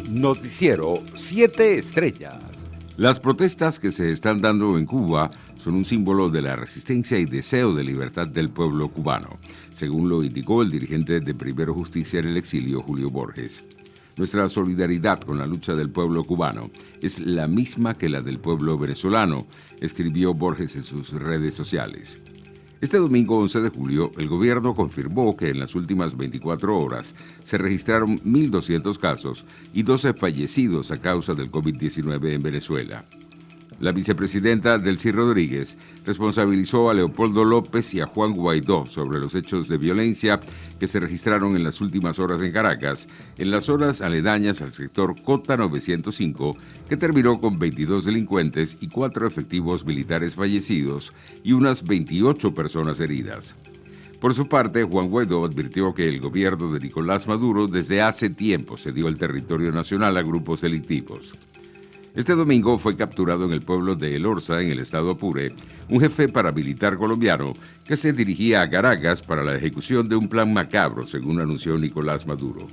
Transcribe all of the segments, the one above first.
Noticiero 7 Estrellas. Las protestas que se están dando en Cuba son un símbolo de la resistencia y deseo de libertad del pueblo cubano, según lo indicó el dirigente de Primero Justicia en el exilio, Julio Borges. Nuestra solidaridad con la lucha del pueblo cubano es la misma que la del pueblo venezolano, escribió Borges en sus redes sociales. Este domingo 11 de julio, el gobierno confirmó que en las últimas 24 horas se registraron 1.200 casos y 12 fallecidos a causa del COVID-19 en Venezuela. La vicepresidenta Delcy Rodríguez responsabilizó a Leopoldo López y a Juan Guaidó sobre los hechos de violencia que se registraron en las últimas horas en Caracas, en las zonas aledañas al sector Cota 905, que terminó con 22 delincuentes y 4 efectivos militares fallecidos y unas 28 personas heridas. Por su parte, Juan Guaidó advirtió que el gobierno de Nicolás Maduro desde hace tiempo cedió el territorio nacional a grupos delictivos. Este domingo fue capturado en el pueblo de El Orza, en el estado Apure, un jefe paramilitar colombiano que se dirigía a Caracas para la ejecución de un plan macabro, según anunció Nicolás Maduro.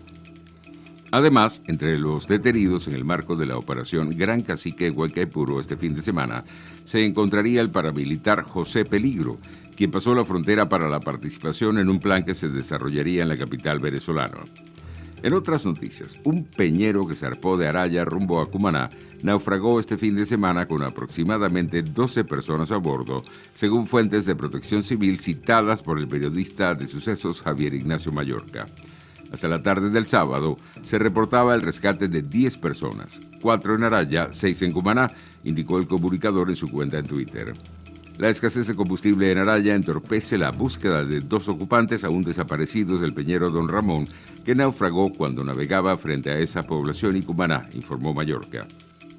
Además, entre los detenidos en el marco de la operación Gran Cacique Huaycaipuro este fin de semana, se encontraría el paramilitar José Peligro, quien pasó la frontera para la participación en un plan que se desarrollaría en la capital venezolana. En otras noticias, un peñero que zarpó de Araya rumbo a Cumaná naufragó este fin de semana con aproximadamente 12 personas a bordo, según fuentes de protección civil citadas por el periodista de sucesos Javier Ignacio Mallorca. Hasta la tarde del sábado se reportaba el rescate de 10 personas, 4 en Araya, 6 en Cumaná, indicó el comunicador en su cuenta en Twitter. La escasez de combustible en Araya entorpece la búsqueda de 2 ocupantes aún desaparecidos del peñero Don Ramón, que naufragó cuando navegaba frente a esa población y Cumaná, informó Mallorca.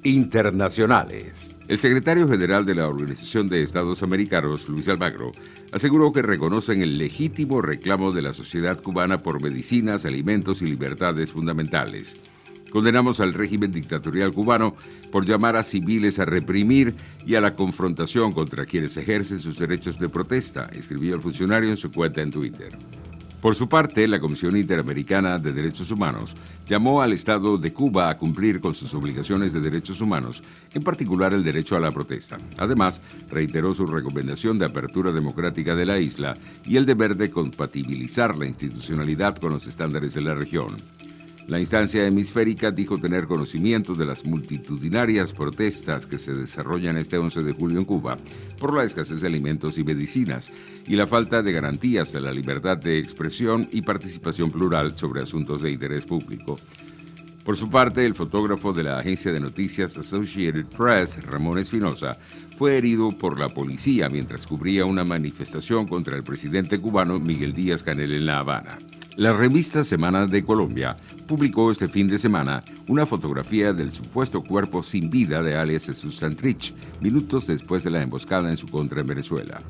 Internacionales. El secretario general de la Organización de Estados Americanos, Luis Almagro, aseguró que reconocen el legítimo reclamo de la sociedad cubana por medicinas, alimentos y libertades fundamentales. Condenamos al régimen dictatorial cubano por llamar a civiles a reprimir y a la confrontación contra quienes ejercen sus derechos de protesta, escribió el funcionario en su cuenta en Twitter. Por su parte, la Comisión Interamericana de Derechos Humanos llamó al Estado de Cuba a cumplir con sus obligaciones de derechos humanos, en particular el derecho a la protesta. Además, reiteró su recomendación de apertura democrática de la isla y el deber de compatibilizar la institucionalidad con los estándares de la región. La instancia hemisférica dijo tener conocimiento de las multitudinarias protestas que se desarrollan este 11 de julio en Cuba por la escasez de alimentos y medicinas y la falta de garantías de la libertad de expresión y participación plural sobre asuntos de interés público. Por su parte, el fotógrafo de la agencia de noticias Associated Press, Ramón Espinosa, fue herido por la policía mientras cubría una manifestación contra el presidente cubano Miguel Díaz-Canel en La Habana. La revista Semana de Colombia publicó este fin de semana una fotografía del supuesto cuerpo sin vida de alias Jesús Santrich, minutos después de la emboscada en su contra en Venezuela.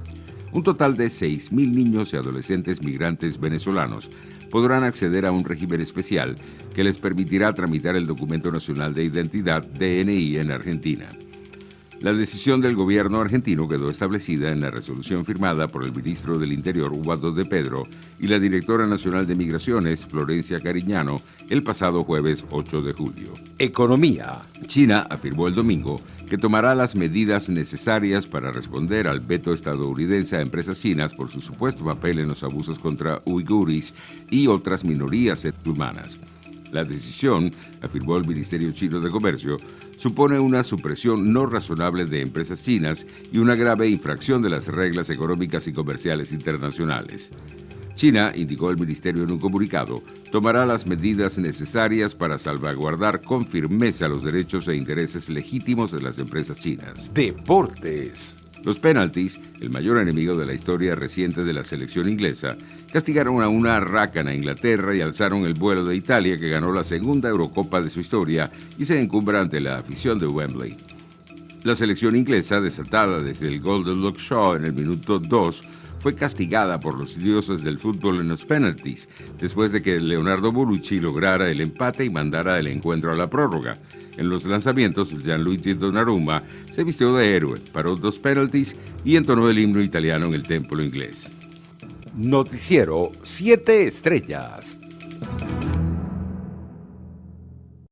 Un total de 6.000 niños y adolescentes migrantes venezolanos podrán acceder a un régimen especial que les permitirá tramitar el Documento Nacional de Identidad, DNI, en Argentina. La decisión del gobierno argentino quedó establecida en la resolución firmada por el ministro del Interior, Ubaldo de Pedro, y la directora nacional de Migraciones, Florencia Cariñano, el pasado jueves 8 de julio. Economía. China afirmó el domingo que tomará las medidas necesarias para responder al veto estadounidense a empresas chinas por su supuesto papel en los abusos contra uigures y otras minorías humanas. La decisión, afirmó el Ministerio Chino de Comercio, supone una supresión no razonable de empresas chinas y una grave infracción de las reglas económicas y comerciales internacionales. China, indicó el ministerio en un comunicado, tomará las medidas necesarias para salvaguardar con firmeza los derechos e intereses legítimos de las empresas chinas. Deportes. Los penaltis, el mayor enemigo de la historia reciente de la selección inglesa, castigaron a una rácana a Inglaterra y alzaron el vuelo de Italia, que ganó la segunda Eurocopa de su historia y se encumbra ante la afición de Wembley. La selección inglesa, desatada desde el gol de Luke Shaw en el minuto 2, fue castigada por los dioses del fútbol en los penaltis, después de que Leonardo Bonucci lograra el empate y mandara el encuentro a la prórroga. En los lanzamientos, Gianluigi Donnarumma se vistió de héroe, paró 2 penaltis y entonó el himno italiano en el templo inglés. Noticiero 7 Estrellas.